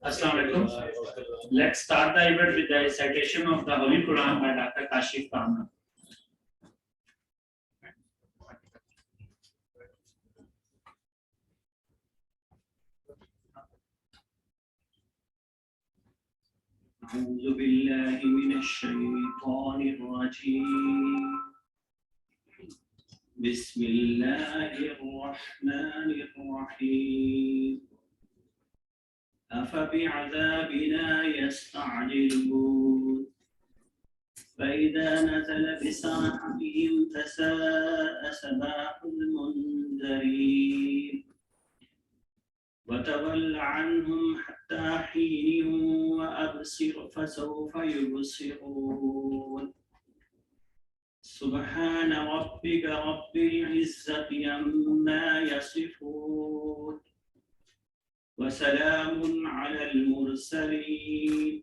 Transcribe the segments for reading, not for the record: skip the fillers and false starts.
Assalamualaikum. Let's start the event with the citation of the Holy Quran by Dr. Kashif Kamna. أعوذ بالله من الشيطان الرجيم. بسم الله الرحمن الرحيم. أفبعذابنا يستعجلون فإذا نزل بساحتهم فساء سباح المنذرين وتول عنهم حتى حين وأبصر فسوف يبصرون سبحان ربك رب العزة عما يصفون وسلام على المرسلين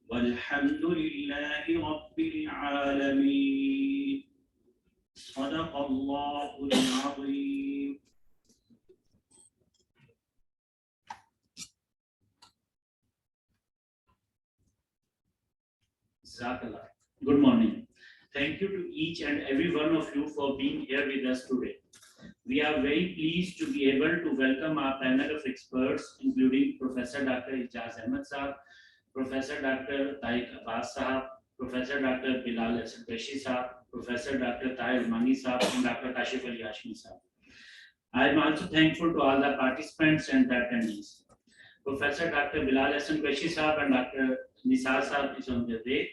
والحمد لله رب العالمين صدق الله العظيم. Good morning. Thank you to each and every one of you for being here with us today. We are very pleased to be able to welcome our panel of experts, including Professor Dr. Ijaz Ahmed Saab, Professor Dr. Tariq Abbas Saab, Professor Dr. Bilal Hasan Qureshi Saab, Professor Dr. Tahir Umani Saab, and Dr. Kashif Ali Hashmi Saab. I am also thankful to all the participants and the attendees. Professor Dr. Bilal Hasan Qureshi Saab and Dr. Nisar Saab is on their way.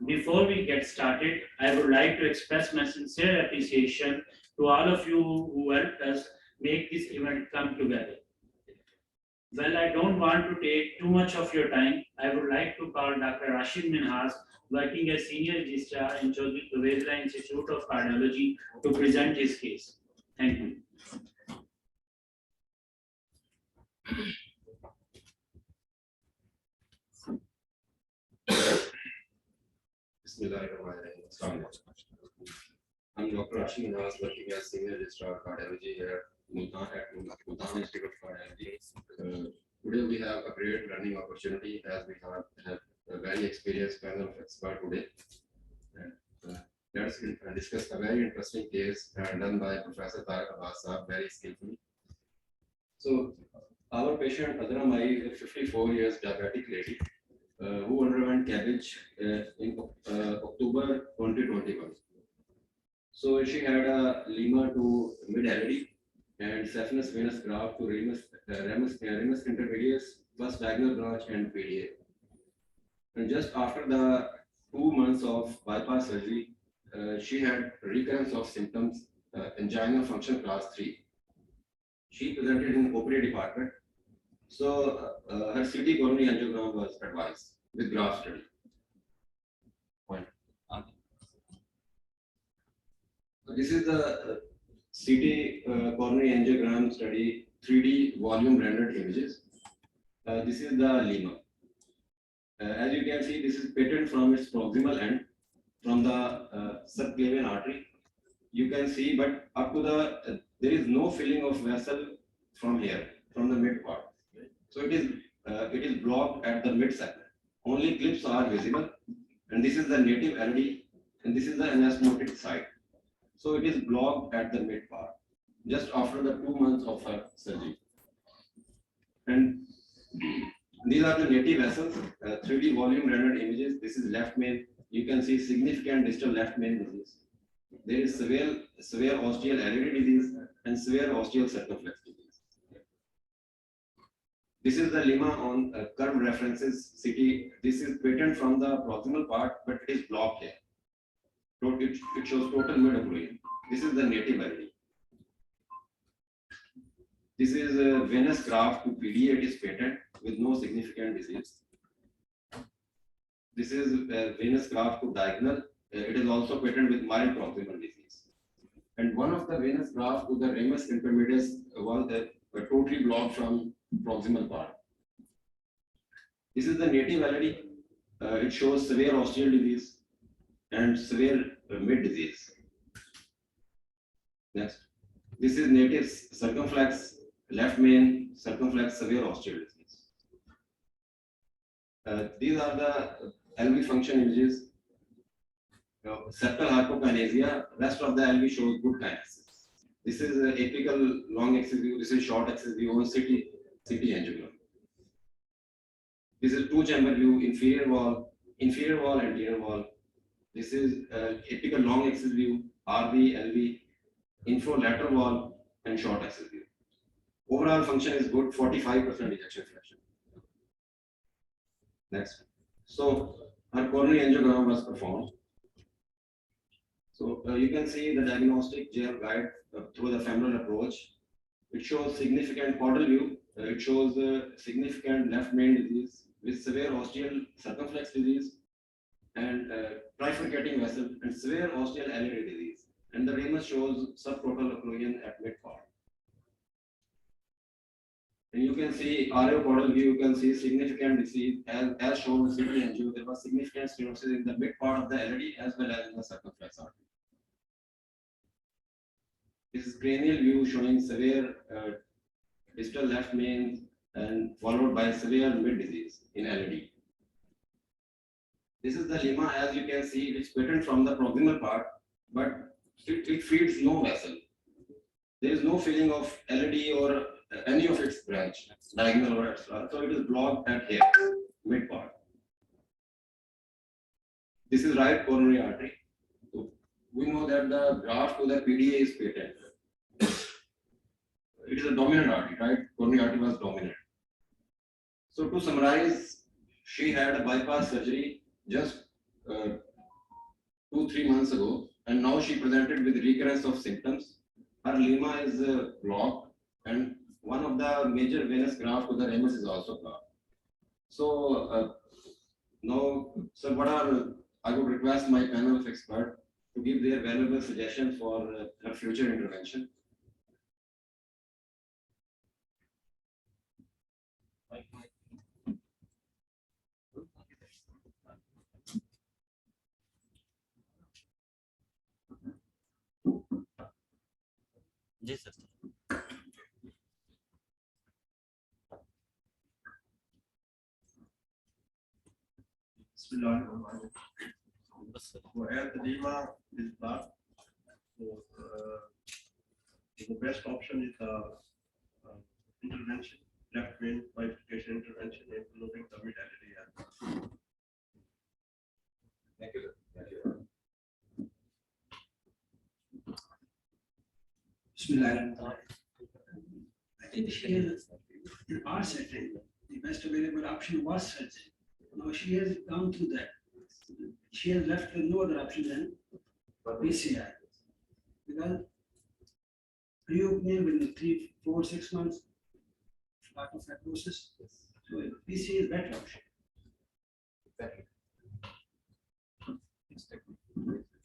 Before we get started, I would like to express my sincere appreciation to all of you who helped us make this event come together. Well, I don't want to take too much of your time. I would like to call Dr. Rashid Minhas, working as Senior Registrar in Chaudhry Pervez Institute of Cardiology, to present his case. Thank you. I'm Dr. Rashid Minhas, working as Senior Registrar of Cardiology here at Multan Institute of Cardiology. Today we have a great learning opportunity as we have a very experienced panel of experts today. And, let's discuss a very interesting case done by Professor Tariq Abbas Saab very skillfully. So, our patient Adra Mai is a 54 years diabetic lady who underwent CABG in October 2021. So she had a lima to mid-LAD and saphenous venous graft to ramus intermedius, first diagonal branch and PDA. And just after the 2 months of bypass surgery, she had recurrence of symptoms, angina function class 3. She presented in OPD department. So her CT coronary angiogram was advised with graph study. This is the CT coronary angiogram study 3D volume rendered images. This is the lima. As you can see, this is patent from its proximal end, from the subclavian artery. You can see, but up to the there is no filling of vessel from here, from the mid part. So it is blocked at the mid segment. Only clips are visible, and this is the native LD, and this is the anastomotic site. So it is blocked at the mid part, just after the 2 months of her surgery. And these are the native vessels, 3D volume rendered images. This is left main. You can see significant distal left main disease. There is severe ostial LAD disease and severe ostial circumflex disease. This is the lima on curved references CT. This is patent from the proximal part, but it is blocked here. It shows total mid-occlusion. This is the native LAD. This is a venous graft to PDA. It is patent with no significant disease. This is a venous graft to diagonal. It is also patent with mild proximal disease. and one of the venous graft to the ramus intermedius was totally blocked from proximal part. This is the native LAD. It shows severe osteal disease and severe mid disease. Next. This is native circumflex, left main, circumflex, severe osteal disease. These are the LV function images. Septal hypokinesia, rest of the LV shows good kinesis. This is a apical long axis view, this is short axis view on CT angiogram. This is two-chamber view, inferior wall, anterior wall. This is apical long axis view, RV, LV, infrolateral wall, and short axis view. Overall function is good, 45% ejection fraction. Next. So, her coronary angiogram was performed. So, you can see the diagnostic GR guide through the femoral approach. It shows significant caudal view. It shows significant left main disease with severe osteal circumflex disease and trifurcating vessel and severe osteal LAD disease. And the ramus shows subtotal occlusion at mid part. And you can see RO caudal view, you can see significant disease as shown in CT angio. There was significant stenosis in the mid part of the LAD as well as in the circumflex artery. This is cranial view showing severe distal left main and followed by severe mid disease in LAD. This is the lemma, as you can see, it's patent from the proximal part, but it feeds no vessel. There is no filling of LAD or any of its branch, diagonal or extra, so it is blocked at here, mid part. This is right coronary artery. So we know that the graft to the PDA is patent. It is a dominant artery, right? Coronary artery was dominant. So to summarize, she had a bypass surgery just 2-3 months ago, and now she presented with recurrence of symptoms. Her lemma is blocked, and one of the major venous graft to the ramus is also blocked. So now, sir, I would request my panel of experts to give their valuable suggestions for her future intervention. जी sir Where the edema is blocked, so the best option is intervention, left vein bifurcation intervention, including the mid LAD. Thank you. Thank you. I think she has, in our setting, the best available option was surgery. Now she has gone through that. She has left with no other option than PCI. Because reopening within 3, 4, 6 months, lot of fibrosis. So PCI is better option.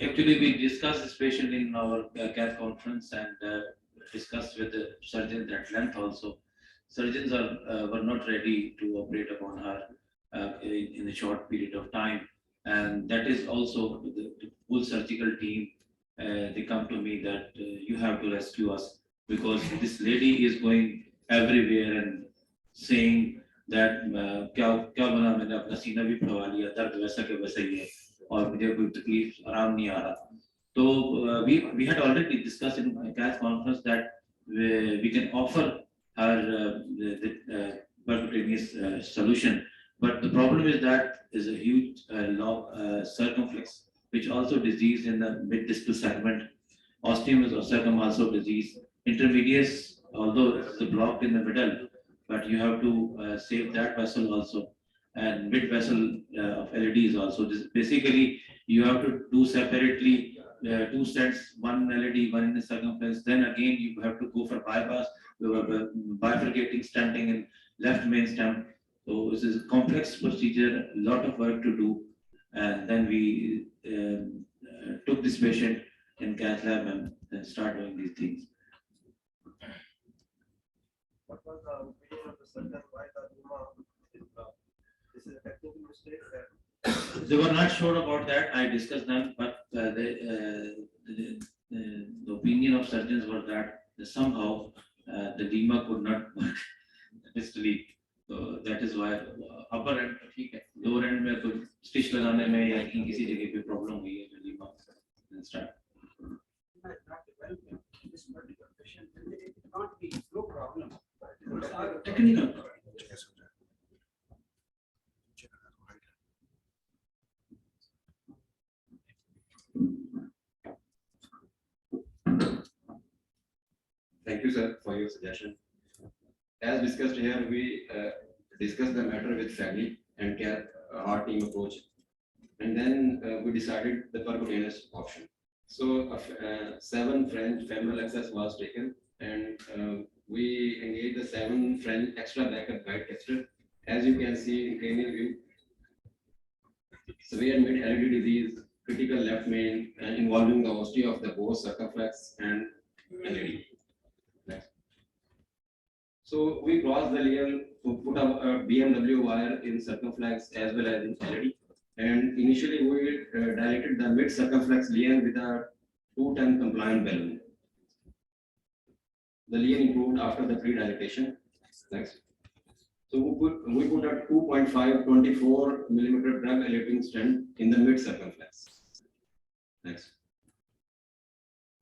Actually, we discussed this patient in our Cath conference and discussed with the surgeons at length also. Surgeons were not ready to operate upon her in a short period of time. And that is also the whole surgical team. They come to me that you have to rescue us because this lady is going everywhere and saying that क्या बना मैंने अपना सीना भी फड़वा लिया दर्द वैसा के वैसा ही है और मुझे कोई तकलीफ आराम नहीं आ रहा तो we had already discussed in Cath conference that we can offer her the percutaneous solution, but the problem is that is a huge long circumflex which also disease in the mid distal segment. Ostium is also disease. Intermedius, although it's blocked in the middle, but you have to save that vessel also. And mid vessel of LAD is also. This, basically, you have to do separately 2 stents, one LAD, one in the circumference. Then again, you have to go for bypass, bifurcating stenting in left main stem. So this is a complex procedure, a lot of work to do. And then we took this patient in cath lab and start doing these things. What was the opinion of the surgeon why the Duma is blocked? This is a technical mistake that They were not sure about that. I discussed them, but the opinion of surgeons was that somehow the DEMA could not work distally. So that is why upper end ठीक है, lower end में कोई stitch लगाने में या कहीं किसी जगह पे problem हुई है तो DEMA can start. Not developing this particular patient, it cannot be no problem. It's a technical problem. Thank you, sir, for your suggestion. As discussed here, we discussed the matter with family and care our team approach. And then we decided the percutaneous option. So 7 French femoral access was taken and we engaged the 7 French extra backup guide catheter. As you can see in cranial view, severe mid LED disease, critical left main involving the ostia of the both circumflex and LED. So we crossed the lesion to put up a BMW wire in circumflex as well as in LED. And initially we dilated the mid circumflex lesion with a 210 compliant balloon. The lesion improved after the pre-dilatation. Next. So we put a 2.5 24 millimeter drug eluting stent in the mid circumflex. Next.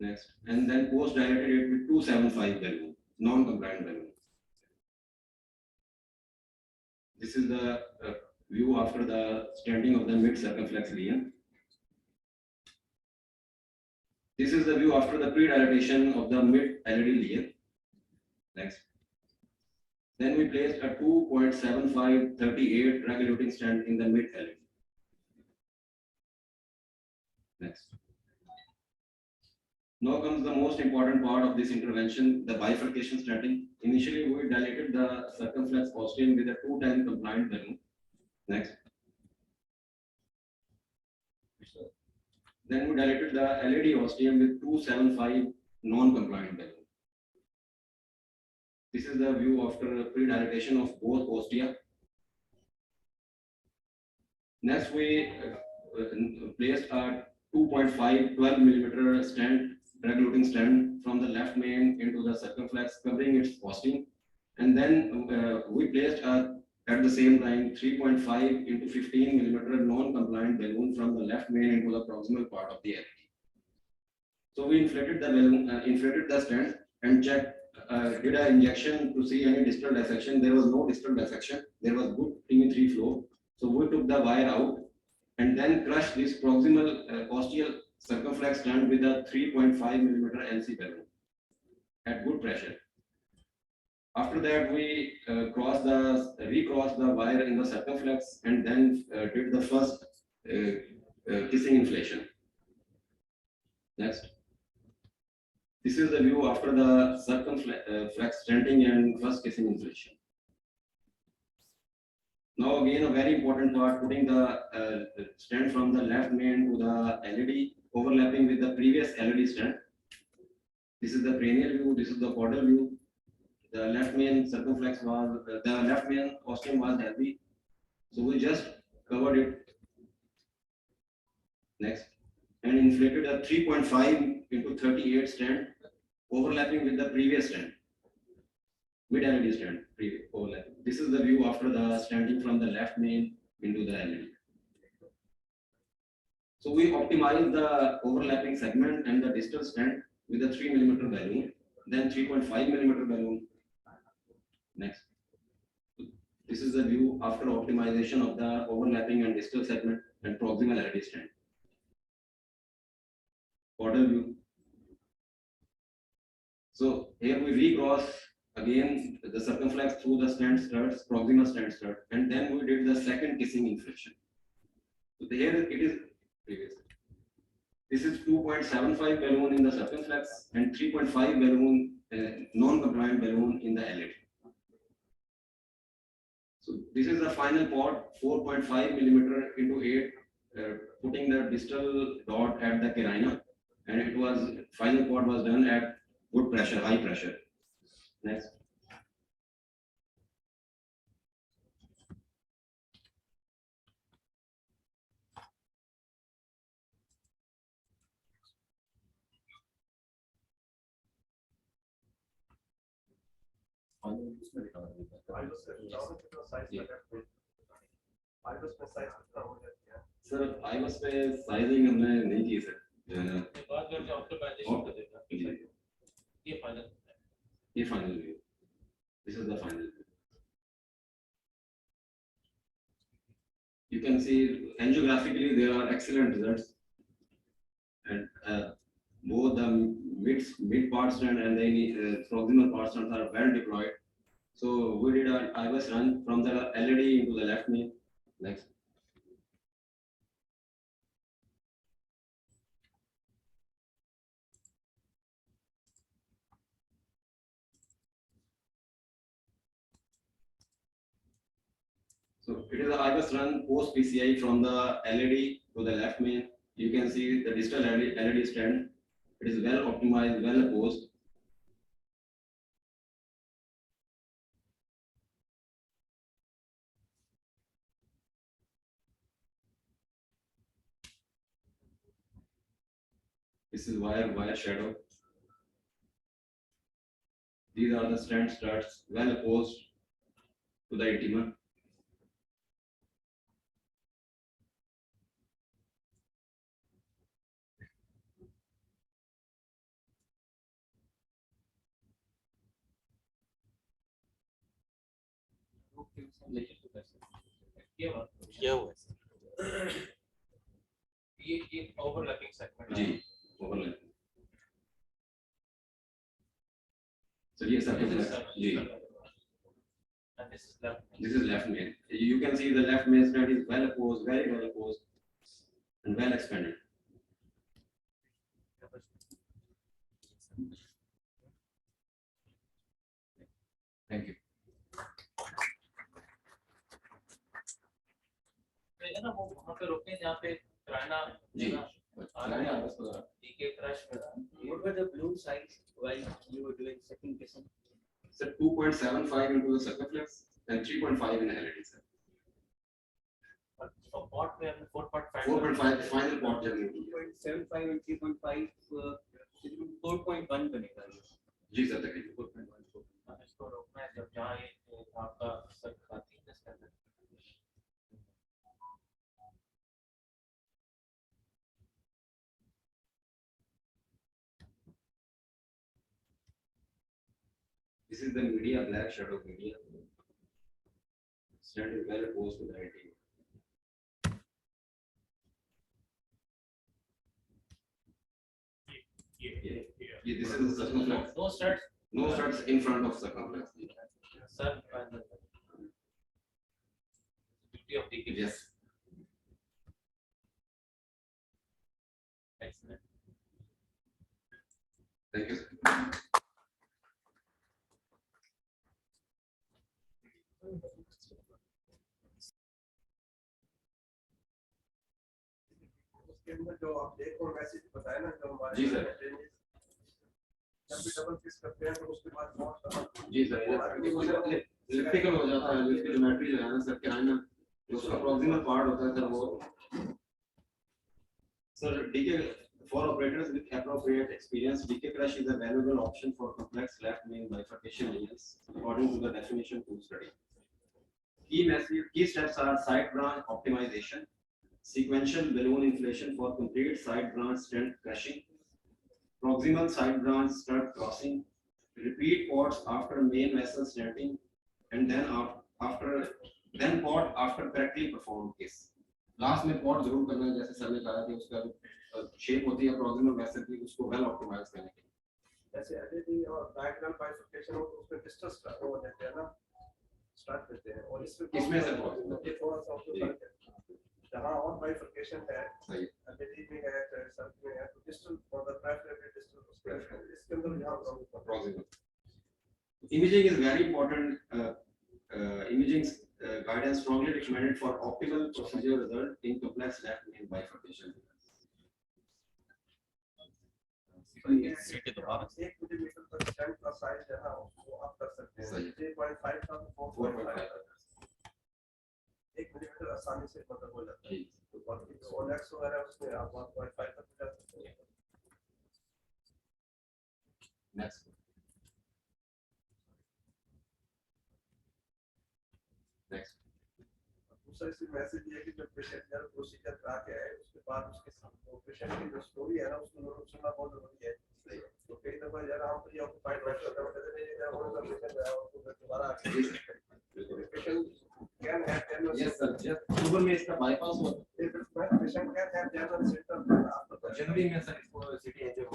Next. And then post dilated it with 275 balloon, non-compliant balloon. This is the view after the stenting of the mid circumflex lesion. This is the view after the pre-dilatation of the mid LED lesion. Next. Then we placed a 2.75 38 drug eluting stent in the mid LED. Next. Now comes the most important part of this intervention, the bifurcation stenting. Initially, we dilated the circumflex ostium with a 210 compliant balloon. Next. Then we dilated the LED ostium with 275 non-compliant balloon. This is the view after pre-dilatation of both ostia. Next, we placed a 2.5 12 millimeter stent, drug eluting stent from the left main into the circumflex, covering its ostium. And then we placed at the same time 3.5 into 15 millimeter non-compliant balloon from the left main into the proximal part of the LED. So we inflated the balloon, inflated the stent and checked, did an injection to see any distal dissection. There was no distal dissection. There was good TME3 flow. So we took the wire out and then crushed this proximal ostial circumflex stent with a 3.5 millimeter NC balloon at good pressure. After that, we recrossed the wire in the circumflex and then did the first kissing inflation. Next. This is the view after the circumflex stenting and first kissing inflation. Now again a very important part, putting the stent from the left main to the LED overlapping with the previous LED stent. This is the cranial view, this is the caudal view. The left main circumflex was, the left main ostium was healthy. So we just covered it. Next. And inflated a 3.5 into 38 stent overlapping with the previous stent. Mid LED stent, overlapping. This is the view after the stenting from the left main into the LED. So we optimized the overlapping segment and the distal stent with a 3 millimeter balloon, then 3.5 millimeter balloon. Next. This is the view after optimization of the overlapping and distal segment and proximal LED stent. Caudal view. So here we recross again the circumflex through the stent studs, proximal stent stud, and then we did the second kissing inflection. So here it is previous. This is 2.75 balloon in the circumflex and 3.5 balloon non-compliant balloon in the LED. So this is the final part, 4.5 millimeter into 8, putting the distal dot at the carina and it was final port was done at good pressure, high pressure. Next. I was down to the size Yeah. I was precise कितना हो जाती है Sir, I was sizing हमने नहीं की sir. बात करते optimisation का देगा ये फाइनल ये final view. This is the final view. You can see angiographically there are excellent results, and both the mid part strand and the proximal part strands are well deployed. So we did an IVS run from the LED into the left main. Next. So it is a IVS run post PCI from the LED to the left main. You can see the digital LED stand. It is well optimized, well opposed. This is wire shadow. These are the stand struts, well opposed to the intima. क्या हुआ है ये overlapping segment जी, overlap. So yes, sir. जी. and this is left This is left main. You can see the left main stand is well opposed, very well opposed, and well expanded. Thank you. है ना वो वहां पे रुके जहाँ पे कराना जी. आना डीके क्रश What were the balloon size while you were doing second guessing? Sir, 2.75 into the circumflex and 3.5 in LED, sir. और पॉट में हमने 4.5 4.5 final port journey. 2.75 and 3.5, 4.1 बनेगा ये. जी सर, तकरीबन 4.1. इसको रोकना है जब जहाँ ये आपका सब खाती है इसके अंदर This is the media, black shadow media. Stand is well opposed to the lighting. This is the circumflex. no starts No struts in front of circumflex. sir beauty of DK Yes. excellent Thank you, sir. उसके अंदर जो आप एक और message बताया ना जो हमारे जी, सर. जब भी डबल किस करते हैं तो उसके बाद बहुत जी सर, इलेक्ट्रिकल हो जाता है, जिसकी ज्योमेट्री जो है ना सर, क्या है ना, उसका प्रॉक्सिमल पार्ट होता है सर वो. Sir, DK for operators with appropriate experience, DK crash is a valuable option for complex left main bifurcation layers, according to the definition to study. Key steps are side branch optimization, sequential balloon inflation for complete side branch stent crashing, proximal side branch stud crossing, repeat ports after main vessel stenting, and then port after correctly performed case. Last में port जरूर करना है, जैसे sir ने कहा कि उसका shape होती है proximal vessel की, उसको well optimize करने के लिए. जैसे एलईडी और डायगोनल बाइफर्केशन हो तो उसमें डिस्टेंस हो जाते हैं ना स्टार्ट करते हैं और इसमें सर ये थोड़ा सा उसमें फर्क है जहां और बाइफर्केशन है सही. एलईडी में है चाहे सर्क में है तो distance for the preferable distance इसके अंदर यहां Proximal. Imaging is very important. Imaging guidance strongly recommended for optimal procedure result in complex left main bifurcation. सीटी दोबारा 1 मिलीमीटर तक स्टेंट का साइज है ना वो आप कर सकते हैं सही। 3.5 का 4.5 1 मिलीमीटर आसानी से मतलब हो जाता है ठीक। तो बाकी जो ओलेक्स वगैरह उसमें आप 1.5 तक जा सकते हैं Next. Next. दूसरा इसमें मैसेज ये है कि जब पेशेंट जब प्रोसीजर करा के आए उसके बाद उसके पेशेंट की जो स्टोरी है ना उसको जरूर सुनना बहुत जरूरी है तो कई दफा यार हम तो ये ऑक्यूपाइड बैठे होते हैं कहते नहीं यार वो तो पेशेंट है और तो दोबारा आके patient can have general Yes, sir. Just Google में इसका bypass हुआ। Patient can have general symptoms आप जनरली में सर इसको CT angio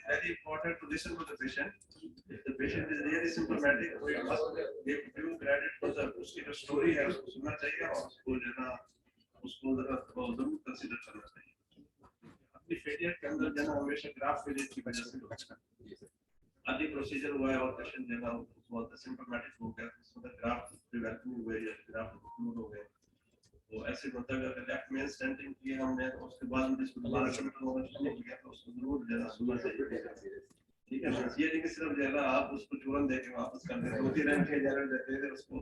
very important to listen to the patient. If the patient is really symptomatic, we must give due credit to the उसकी जो story है उसको सुनना चाहिए और उसको जो ना उसको जरूर कंसीडर करना चाहिए। अपनी फेलियर के अंदर जो ना हमेशा ग्राफ फेलियर की वजह से होता है। आदि प्रोसीजर हुआ है और पेशेंट जो ना बहुत सिम्टोमेटिक हो गया, उसमें ग्राफ डेवलपिंग हुए या ग्राफ इंक्लूड हो गए। तो ऐसे मतलब अगर लेफ्ट में स्टेंटिंग की हमने तो उसके बाद में इसको दोबारा शूट होना शुरू हो गया तो उसको जरूर देना सुनना चाहिए ठीक है ना ये नहीं कि सिर्फ जरा आप उसको चूरन देके वापस कर दें 2-3 रन के जरा देते हैं उसको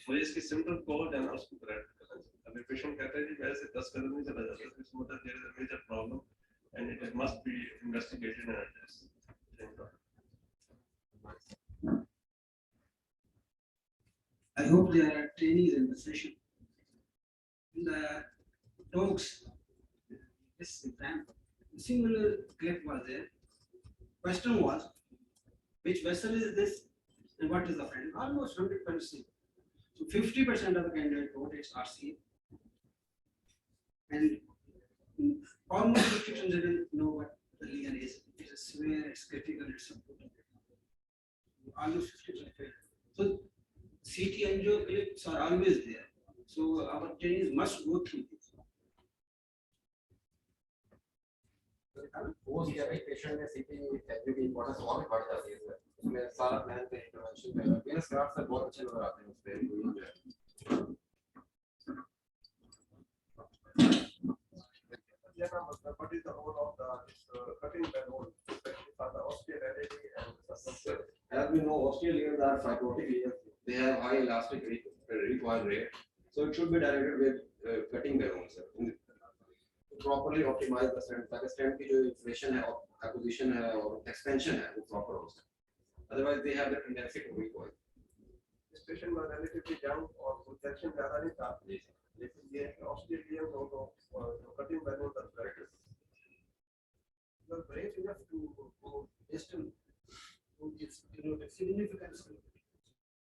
तो इसकी सिम्टम को देना उसको करेक्ट करना चाहिए अगर पेशेंट कहता है कि मेरे से 10 कदम नहीं चला जाता तो इसका मतलब there is a major problem and it must be investigated and addressed I hope there are trainees in the session. The dogs, this example, similar clip was there. Question was, which vessel is this and what is the friend? Almost 100%. So 50% of the candidate vote it's RCA. And almost 50% didn't know what the leon is. It is severe, it's critical, it's important. Almost 50% failed. So CT angio clips are always there. So our trainees must go through this. वो क्या भाई patient में सीटी agree की importance और भी बढ़ जाती है सर उसमें सारा प्लान पे इंटरवेंशन है वेरियस ग्राफ से बहुत अच्छे लोग आते हैं उस पे Yeah, what is the role of the cutting balloon, especially for the osteoarthritis and the suspension? as we know Australians are psychotic they have high elastic recoil rate so it should be directed with cutting balloons sir properly optimize the stent ताकि stent की जो inflation है और acquisition है और expansion है वो proper हो सके otherwise they have the tendency to recoil This patient was relatively young और projection ज़्यादा नहीं था लेकिन ये ऑस्ट्रेलियन दोनों कटिंग बैलून का practice the brain enough to distant to its significance